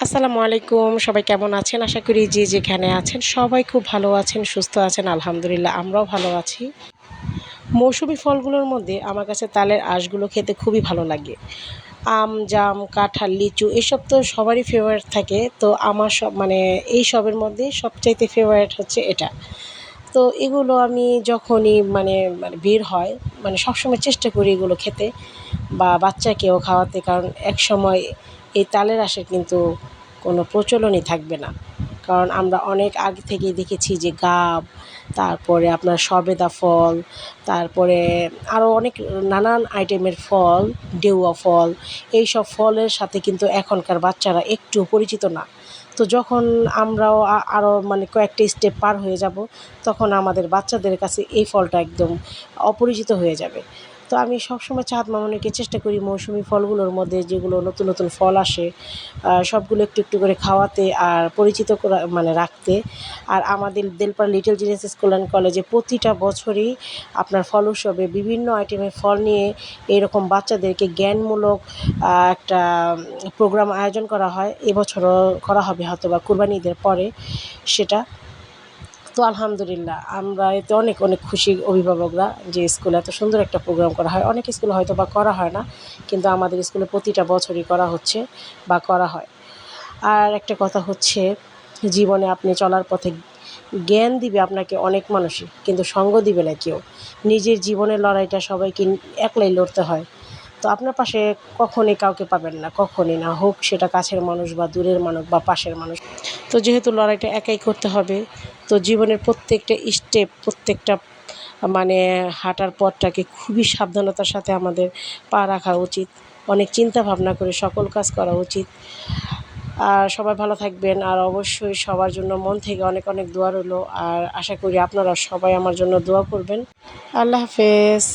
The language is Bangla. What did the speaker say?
আসসালামু আলাইকুম। সবাই কেমন আছেন? আশা করি যে যেখানে আছেন সবাই খুব ভালো আছেন, সুস্থ আছেন। আলহামদুলিল্লাহ আমরাও ভালো আছি। মৌসুমি ফলগুলোর মধ্যে আমার কাছে তালের আঁশগুলো খেতে খুবই ভালো লাগে। আম, জাম, কাঁঠাল, লিচু এসব তো সবারই ফেভারিট থাকে। তো আমার এইসবের মধ্যে সবচাইতে ফেভারিট হচ্ছে এটা। তো এগুলো আমি যখনই বের হয় সবসময় চেষ্টা করি এগুলো খেতে বা বাচ্চাকেও খাওয়াতে। কারণ একসময় এই তালের আঁশের কিন্তু কোনো প্রচলনই থাকবে না। কারণ আমরা অনেক আগে থেকেই দেখেছি যে গাব, তারপরে আপনার সবেদা ফল, তারপরে আরও অনেক নানান আইটেমের ফল, ডেউয়া ফল, এইসব ফলের সাথে কিন্তু এখনকার বাচ্চারা একটুও পরিচিত না। তো যখন আমরাও আরও কয়েকটা স্টেপ পার হয়ে যাব, তখন আমাদের বাচ্চাদের কাছে এই ফলটা একদম অপরিচিত হয়ে যাবে। তো আমি সবসময় চাঁদ মামুনিকে চেষ্টা করি মৌসুমি ফলগুলোর মধ্যে যেগুলো নতুন নতুন ফল আসে সবগুলো একটু একটু করে খাওয়াতে আর পরিচিত করা রাখতে। আর আমাদের দেলপাড়া লিটল জিনিস স্কুল অ্যান্ড কলেজে প্রতিটা বছরই আপনার ফল উৎসবে বিভিন্ন আইটেমের ফল নিয়ে এরকম বাচ্চাদেরকে জ্ঞানমূলক একটা প্রোগ্রাম আয়োজন করা হয়। এবছরও করা হবে হয়তোবা কুরবানি ঈদের পরে সেটা। তো আলহামদুলিল্লাহ আমরা এতে অনেক অনেক খুশি অভিভাবকরা যে স্কুলে এত সুন্দর একটা প্রোগ্রাম করা হয়। অনেক স্কুলে হয়তো বা করা হয় না, কিন্তু আমাদের স্কুলে প্রতিটা বছরই করা হচ্ছে বা করা হয়। আর একটা কথা হচ্ছে, জীবনে আপনি চলার পথে জ্ঞান দিবে আপনাকে অনেক মানুষই, কিন্তু সঙ্গ দিবে না কেউ। নিজের জীবনের লড়াইটা সবাইকে একলাই লড়তে হয়। তো আপনার পাশে কখনই কাউকে পাবেন না, কখনই না, হোক সেটা কাছের মানুষ বা দূরের মানুষ বা পাশের মানুষ। তো যেহেতু লড়াইটা একাই করতে হবে, তো জীবনের প্রত্যেকটা স্টেপ, প্রত্যেকটা মানে হাঁটার পথটাকে খুবই সাবধানতার সাথে আমাদের পা রাখা উচিত। অনেক চিন্তা ভাবনা করে সকল কাজ করা উচিত। আর সবাই ভালো থাকবেন। আর অবশ্যই সবার জন্য মন থেকে অনেক অনেক দোয়া রইলো। আর আশা করি আপনারা সবাই আমার জন্য দোয়া করবেন। আল্লাহ হাফেজ।